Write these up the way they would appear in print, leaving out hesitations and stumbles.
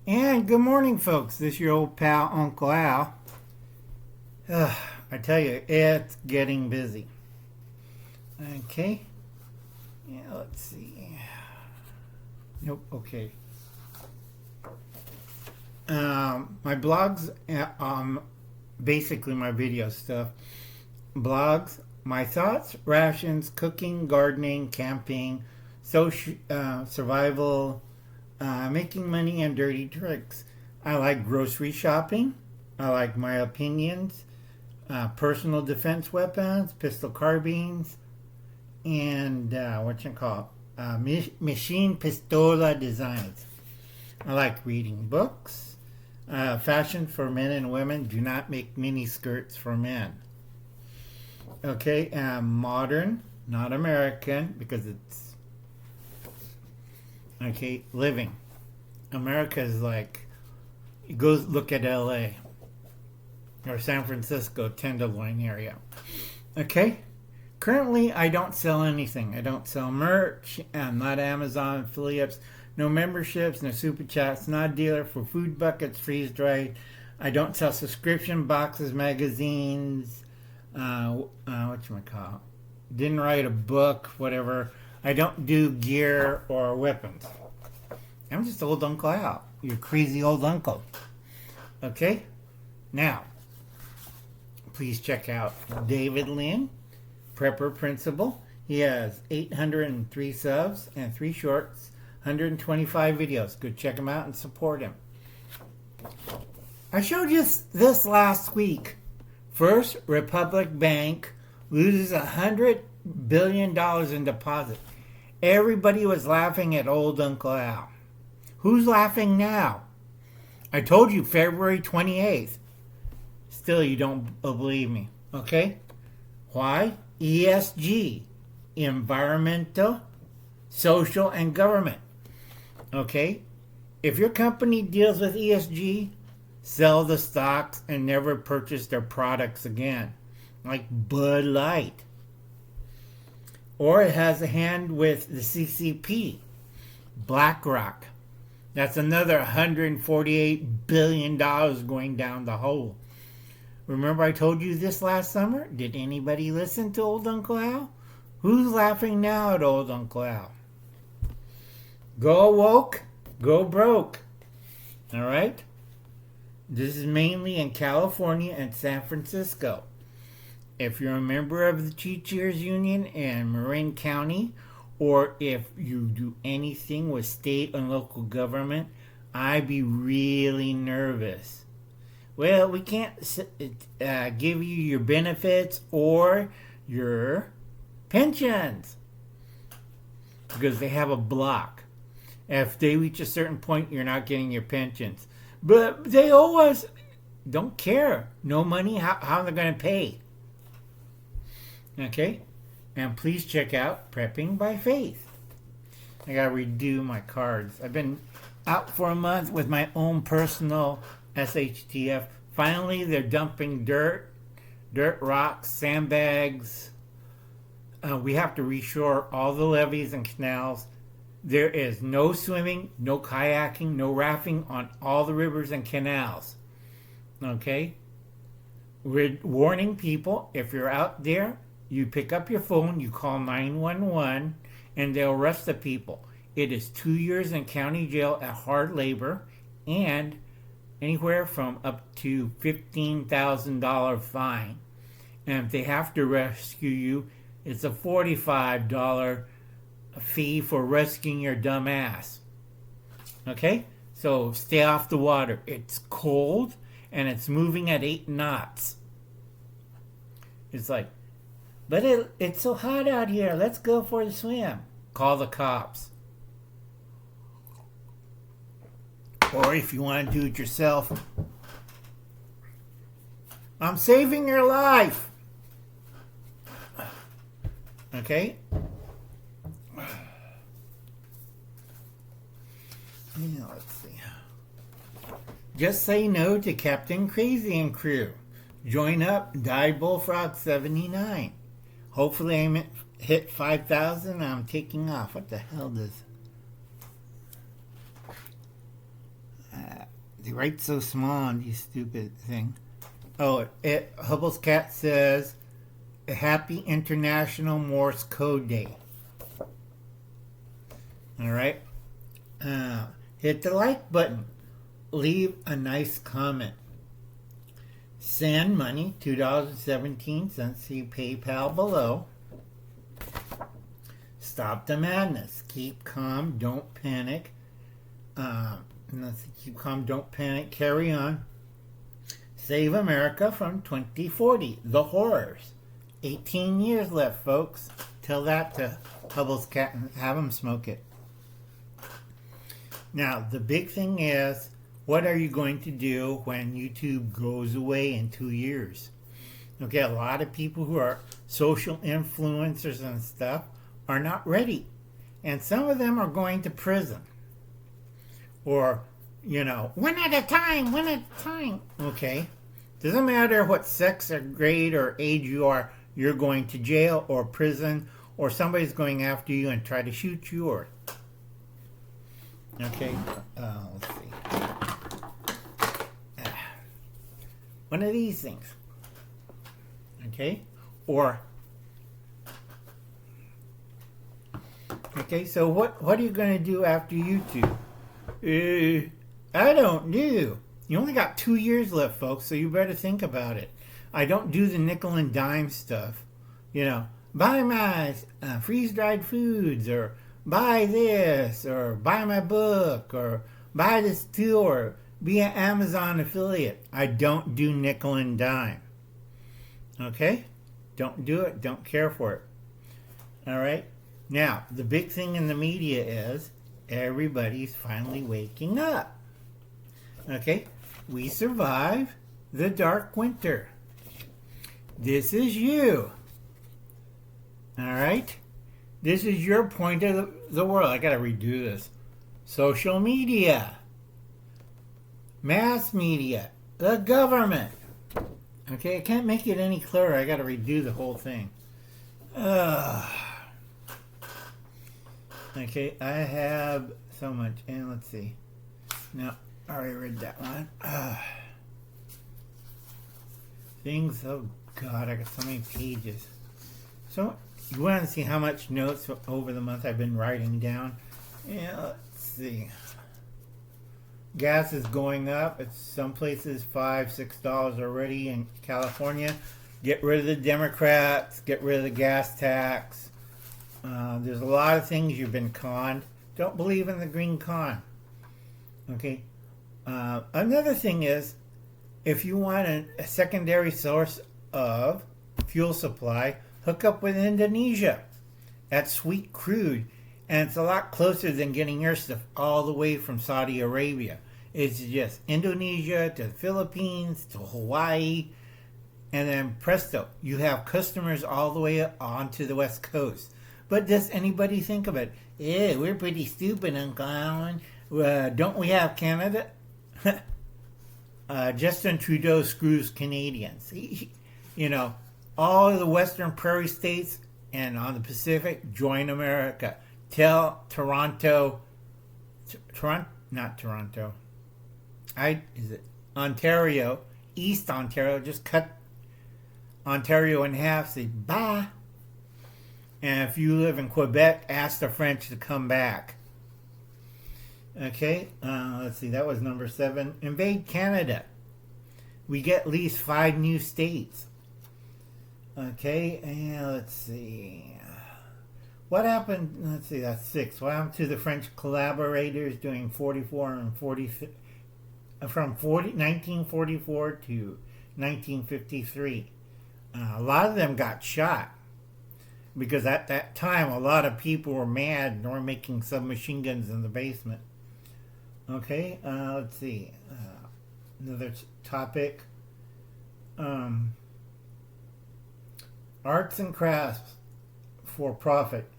And good morning, folks. This is your old pal, Uncle Al. I tell you, it's getting busy. Okay. Yeah, let's see. Nope, okay. My blogs, basically my video stuff. Blogs, my thoughts, rations, cooking, gardening, camping, survival, making money, and dirty tricks. I like grocery shopping. I like my opinions, personal defense weapons, pistol carbines, and machine pistola designs. I like reading books. Fashion for men and women. Do not make mini skirts for men. Okay, modern, not American, because it's okay. Living. America is like, go look at LA or San Francisco, Tenderloin area. Okay. Currently, I don't sell anything. I don't sell merch. I'm not Amazon affiliates. No memberships, no super chats. Not a dealer for food buckets, freeze dried. I don't sell subscription boxes, magazines. Whatchamacallit? Didn't write a book, whatever. I don't do gear or weapons. I'm just old Uncle Al. Your crazy old uncle. Okay? Now, please check out David Lynn, Prepper Principal. He has 803 subs and 3 shorts, 125 videos. Go check him out and support him. I showed you this last week. First Republic Bank loses $100 billion in deposit. Everybody was laughing at old Uncle Al. Who's laughing now? I told you February 28th. Still, you don't believe me. Okay? Why? ESG. Environmental, social, and government. Okay? If your company deals with ESG, sell the stocks and never purchase their products again. Like Bud Light. Or it has a hand with the CCP. BlackRock. That's another $148 billion going down the hole. Remember I told you this last summer? Did anybody listen to old Uncle Al? Who's laughing now at old Uncle Al? Go woke, go broke. Alright? This is mainly in California and San Francisco. If you're a member of the Teachers Union in Marin County, or if you do anything with state and local government, I'd be really nervous. Well, we can't give you your benefits or your pensions because they have a block. If they reach a certain point, you're not getting your pensions. But they owe us. Don't care. No money. How are they going to pay? Okay? And please check out Prepping by Faith. I got to redo my cards. I've been out for a month with my own personal SHTF. Finally, they're dumping dirt, rocks, sandbags. We have to reshore all the levees and canals. There is no swimming, no kayaking, no rafting on all the rivers and canals. Okay? We're warning people, if you're out there, you pick up your phone, you call 911, and they'll arrest the people. It is 2 years in county jail at hard labor and anywhere from up to $15,000 fine. And if they have to rescue you, it's a $45 fee for rescuing your dumb ass. Okay? So stay off the water. It's cold and it's moving at 8 knots. It's like, but it's so hot out here. Let's go for a swim. Call the cops. Or if you want to do it yourself, I'm saving your life. Okay? Yeah, let's see. Just say no to Captain Crazy and crew. Join up Diebulfrog79. Hopefully I hit 5,000 and I'm taking off. What the hell does... They write so small on these stupid thing. Oh, Hubble's cat says, Happy International Morse Code Day. All right. Hit the like button. Leave a nice comment. Send money, $2.17. See PayPal below. Stop the madness. Keep calm. Don't panic. Keep calm. Don't panic. Carry on. Save America from 2040. The horrors. 18 years left, folks. Tell that to Hubble's cat and have him smoke it. Now, the big thing is, what are you going to do when YouTube goes away in 2 years? Okay, a lot of people who are social influencers and stuff are not ready. And some of them are going to prison. Or, one at a time. Okay. Doesn't matter what sex or grade or age you are, you're going to jail or prison, or somebody's going after you and try to shoot you, or... Okay, let's see. One of these things. Okay? Or... Okay, so what are you going to do after YouTube? I don't know. You only got 2 years left, folks, so you better think about it. I don't do the nickel and dime stuff. Buy my freeze-dried foods, or buy this, or buy my book, or buy this too, or be an Amazon affiliate. I don't do nickel and dime. Okay? Don't do it. Don't care for it. All right? Now, the big thing in the media is everybody's finally waking up. Okay? We survived the dark winter. This is you. All right? This is your point of the world. I got to redo this. Social media. Mass media. The government. Okay, I can't make it any clearer. I got to redo the whole thing. Okay, I have so much. And let's see. No, I already read that one. Things, oh God, I got so many pages. So, you want to see how much notes over the month I've been writing down? Yeah, let's see. Gas is going up. It's some places $5, $6 already in California. Get rid of the Democrats. Get rid of the gas tax. There's a lot of things you've been conned. Don't believe in the green con. Okay. Another thing is, if you want a secondary source of fuel supply, hook up with Indonesia. That's sweet crude. And it's a lot closer than getting your stuff all the way from Saudi Arabia. It's just Indonesia to the Philippines to Hawaii. And then presto, you have customers all the way onto the West Coast. But does anybody think of it? Yeah, we're pretty stupid, Uncle Alan. Don't we have Canada? Justin Trudeau screws Canadians. All of the Western Prairie states and on the Pacific, join America. Tell Toronto, not Toronto. Ontario, East Ontario, just cut Ontario in half, say bye. And if you live in Quebec, ask the French to come back. Okay, let's see, that was number 7. Invade Canada. We get at least 5 new states. Okay, and let's see. What happened? Let's see, that's 6. What happened to the French collaborators doing 44 and 40, from 1944 to 1953? A lot of them got shot. Because at that time, a lot of people were mad and were making submachine guns in the basement. Okay, let's see. Another topic. Arts and crafts for profit,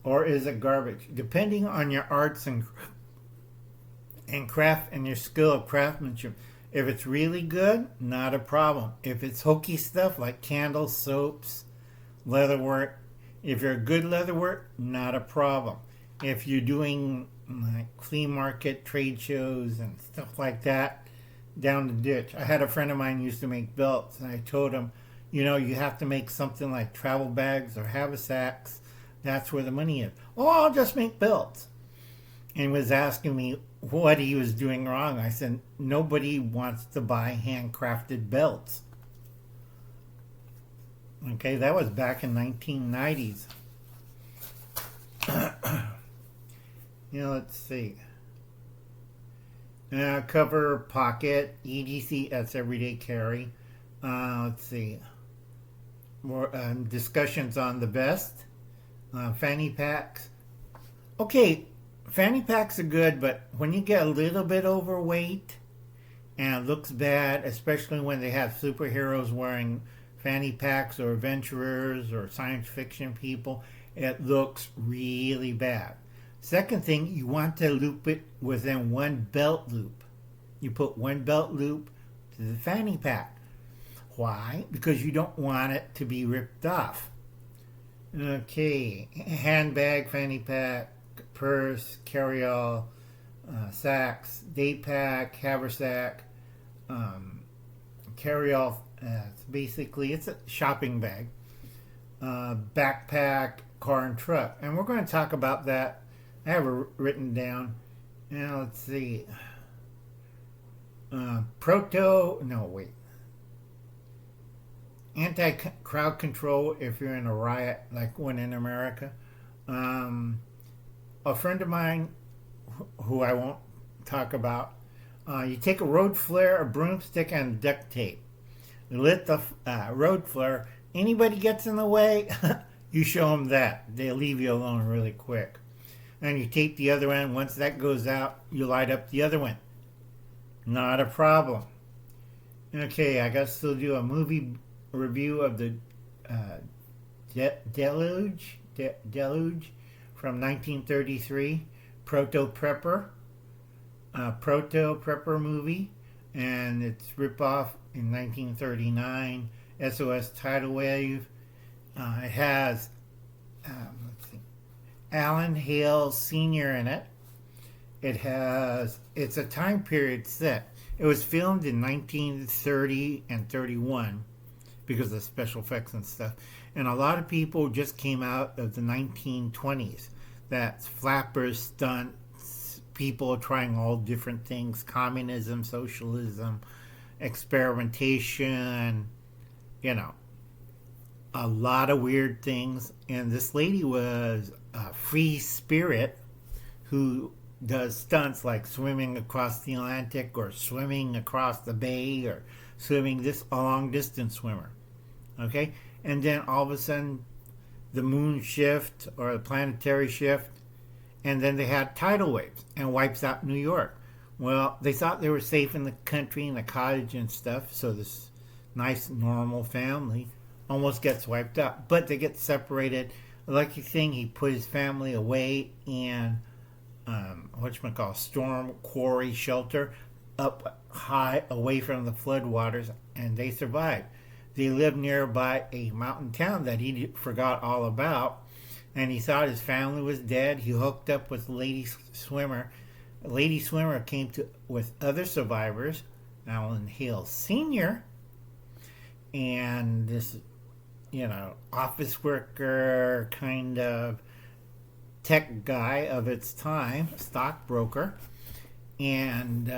or is it garbage? Depending on your arts and craft and your skill of craftsmanship. If it's really good, not a problem. If it's hokey stuff like candles, soaps, leatherwork, if you're a good leatherwork, not a problem. If you're doing like flea market, trade shows, and stuff like that down the ditch. I had a friend of mine used to make belts, and I told him, you know, you have to make something like travel bags or haversacks. That's where the money is. Oh, I'll just make belts. And was asking me what he was doing wrong. I said, nobody wants to buy handcrafted belts. Okay, that was back in 1990s. You know, let's see. Cover, pocket, EDC, that's everyday carry. Let's see. More discussions on the vest. Fanny packs. Okay, fanny packs are good, but when you get a little bit overweight and it looks bad, especially when they have superheroes wearing fanny packs or adventurers or science fiction people, it looks really bad. Second thing, you want to loop it within one belt loop. You put one belt loop to the fanny pack. Why? Because you don't want it to be ripped off. Okay, handbag, fanny pack, purse, carry-all, sacks, day pack, haversack, carry-all. Basically, it's a shopping bag, backpack, car and truck, and we're going to talk about that. I have it written down. Now let's see. Anti-crowd control if you're in a riot like one in America. A friend of mine, who I won't talk about, you take a road flare, a broomstick, and duct tape. You lit the road flare. Anybody gets in the way, you show them that. They'll leave you alone really quick. And you tape the other end. Once that goes out, you light up the other one. Not a problem. Okay, I got to still do a movie review of the Deluge from 1933. Proto Prepper movie, and it's ripoff in 1939. SOS Tidal Wave. It has Alan Hale Sr. in it. It's a time period set. It was filmed in 1930 and 31 because of special effects and stuff. And a lot of people just came out of the 1920s. That's flappers, stunts, people trying all different things, communism, socialism, experimentation, you know, a lot of weird things. And this lady was a free spirit who does stunts like swimming across the Atlantic or swimming across the bay or swimming a long distance swimmer. Okay? And then all of a sudden the moon shift or the planetary shift, and then they had tidal waves and wipes out New York. Well, they thought they were safe in the country, in the cottage and stuff, so this nice normal family almost gets wiped out. But they get separated. The lucky thing, he put his family away in storm quarry shelter up high away from the floodwaters, and they survived. They lived nearby a mountain town that he forgot all about, and he thought his family was dead. He hooked up with a lady swimmer. A lady swimmer came with other survivors, Alan Hale Sr., and this, office worker kind of tech guy of its time, stockbroker, and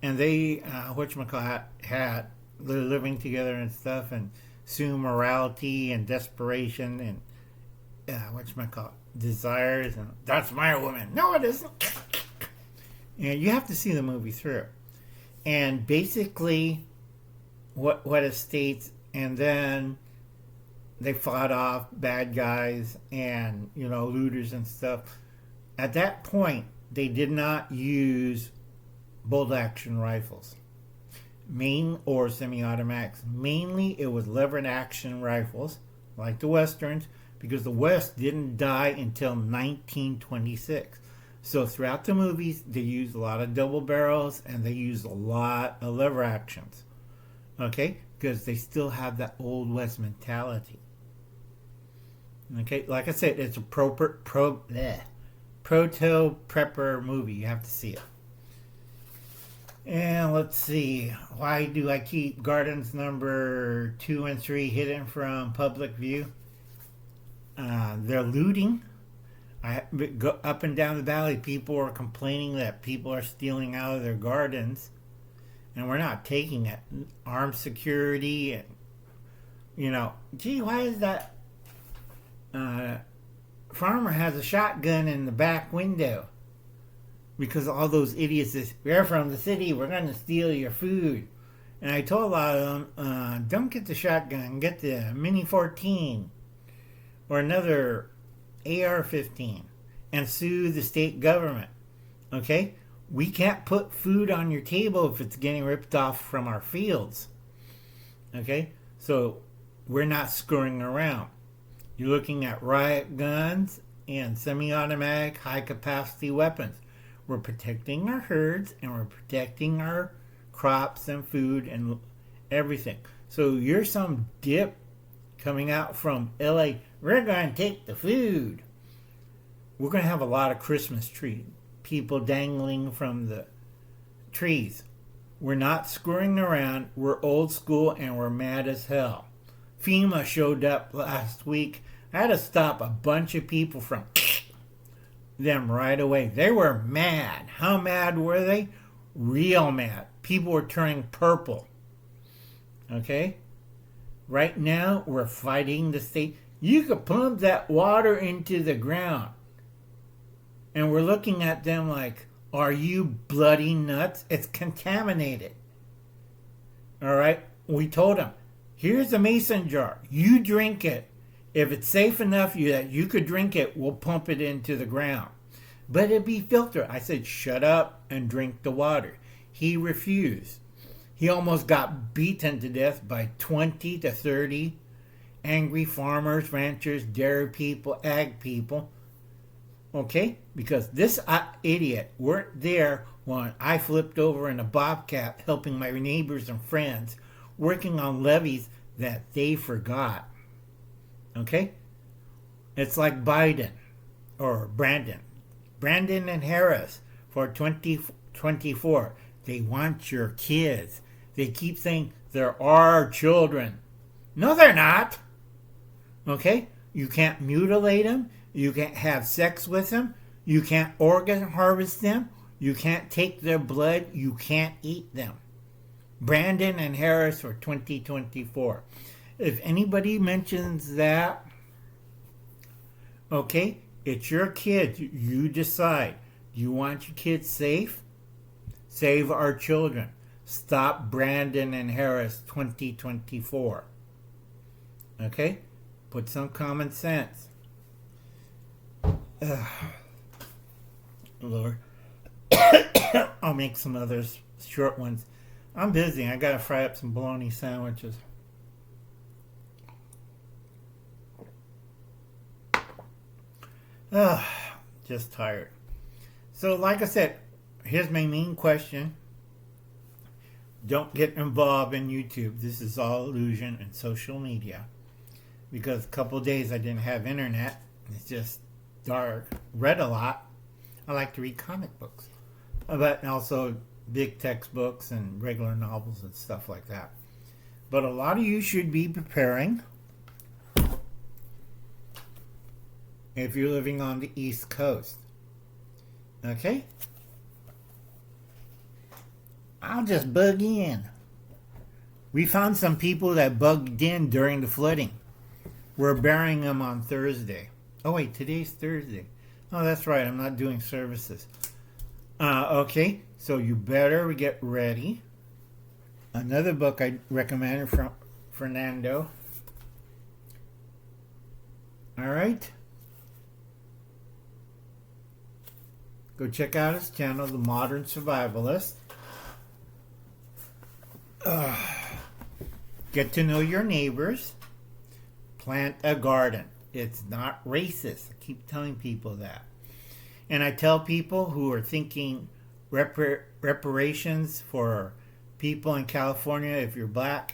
and they they're living together and stuff, and soon morality and desperation and desires, and that's my woman. No, it isn't. And you have to see the movie through. And basically what it states, and then they fought off bad guys and looters and stuff. At that point, they did not use bolt action rifles, or semi-automatics. Mainly it was lever action rifles like the westerns, because the West didn't die until 1926. So throughout the movies they used a lot of double barrels and they used a lot of lever actions, okay, because they still have that old West mentality. Okay, like I said, it's a proto prepper movie. You have to see it. And let's see, why do I keep gardens number 2 and 3 hidden from public view? They're looting. I go up and down the valley. People are complaining that people are stealing out of their gardens, and we're not taking it. Armed security, and gee, why is that farmer has a shotgun in the back window? Because all those idiots say, we're from the city, we're going to steal your food. And I told a lot of them, don't get the shotgun, get the Mini 14 or another AR-15 and sue the state government. Okay? We can't put food on your table if it's getting ripped off from our fields. Okay? So we're not screwing around. You're looking at riot guns and semi-automatic high-capacity weapons. We're protecting our herds and we're protecting our crops and food and everything. So you're some dip coming out from LA. We're going to take the food. We're going to have a lot of Christmas trees. People dangling from the trees. We're not screwing around. We're old school and we're mad as hell. FEMA showed up last week. I had to stop a bunch of people from them right away. They were mad. How mad were they? Real mad. People were turning purple. Okay? Right now, we're fighting the state. You could pump that water into the ground. And we're looking at them like, are you bloody nuts? It's contaminated. Alright? We told them, here's a mason jar. You drink it. If it's safe enough that you could drink it, we'll pump it into the ground. But it'd be filtered. I said, shut up and drink the water. He refused. He almost got beaten to death by 20 to 30 angry farmers, ranchers, dairy people, ag people. Okay? Because this idiot weren't there when I flipped over in a bobcat helping my neighbors and friends working on levees that they forgot. Okay? It's like Biden or Brandon and Harris for 2024. They want your kids. They keep saying they're our children. No, they're not. Okay? You can't mutilate them. You can't have sex with them. You can't organ harvest them. You can't take their blood. You can't eat them. Brandon and Harris for 2024. If anybody mentions that, okay, it's your kids. You decide. Do you want your kids safe? Save our children. Stop Brandon and Harris 2024. Okay? Put some common sense. Lord. I'll make some others, short ones. I'm busy. I gotta fry up some bologna sandwiches. Just tired. So like I said, here's my main question. Don't get involved in YouTube. This is all illusion and social media. Because a couple days I didn't have internet. It's just dark. Read a lot. I like to read comic books. But also big textbooks and regular novels and stuff like that. But a lot of you should be preparing if you're living on the East Coast. Okay? I'll just bug in. We found some people that bugged in during the flooding. We're burying them on Thursday. Oh wait, today's Thursday. Oh, that's right. I'm not doing services. Okay, so you better get ready. Another book I recommended from Fernando. All right. Go check out his channel, The Modern Survivalist. Get to know your neighbors. Plant a garden. It's not racist. I keep telling people that. And I tell people who are thinking reparations for people in California, if you're black,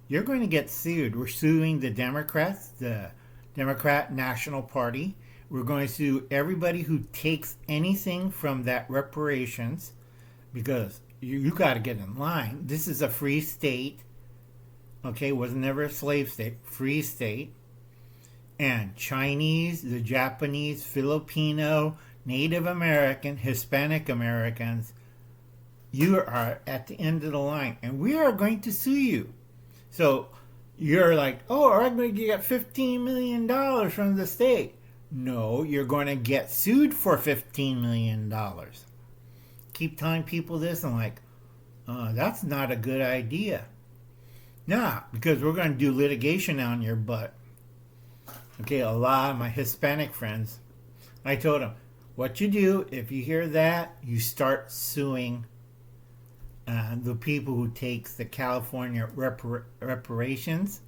you're going to get sued. We're suing the Democrats, the Democrat National Party. We're going to sue everybody who takes anything from that reparations, because you got to get in line. This is a free state. Okay, was never a slave state. Free state. And Chinese, the Japanese, Filipino, Native American, Hispanic Americans, you are at the end of the line, and we are going to sue you. So you're like, oh, I'm going to get $15 million from the state. No, you're going to get sued for $15 million. Keep telling people this, and like, that's not a good idea. Nah, because we're going to do litigation on your butt. Okay, a lot of my Hispanic friends, I told them, what you do, if you hear that, you start suing the people who takes the California reparations,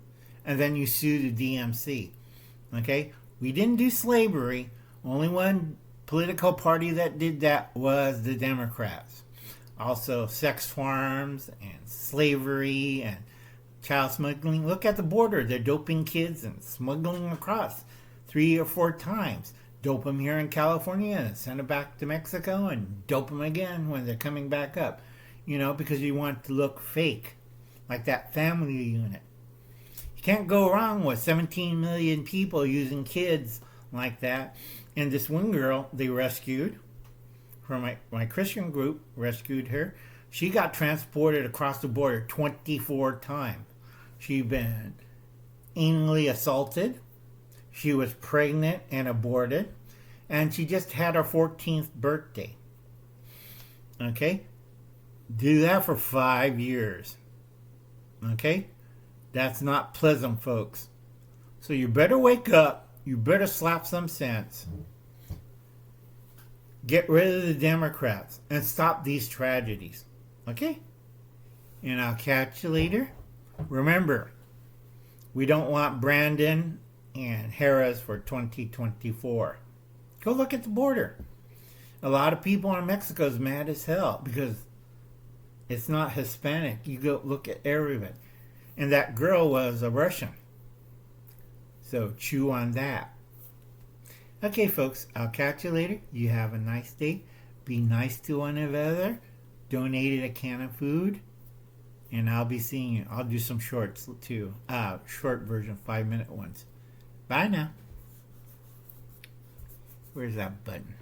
and then you sue the DMC. Okay, we didn't do slavery. Only one political party that did that was the Democrats. Also, sex farms and slavery and child smuggling. Look at the border. They're doping kids and smuggling across 3 or 4 times. Dope them here in California and send them back to Mexico and dope them again when they're coming back up. You know, because you want to look fake. Like that family unit. You can't go wrong with 17 million people using kids like that. And this one girl they rescued from my Christian group, rescued her. She got transported across the border 24 times. She'd been anally assaulted. She was pregnant and aborted. And she just had her 14th birthday. Okay? Do that for 5 years. Okay? That's not pleasant, folks. So you better wake up. You better slap some sense. Get rid of the Democrats and stop these tragedies. Okay? And I'll catch you later. Remember, we don't want Brandon and Harris for 2024. Go look at the border. A lot of people in Mexico is mad as hell because it's not Hispanic. You go look at everybody. And that girl was a Russian. So chew on that. Okay, folks, I'll catch you later. You have a nice day. Be nice to one another. Donated a can of food. And I'll be seeing you. I'll do some shorts too. Short version, 5-minute ones. Bye now. Where's that button?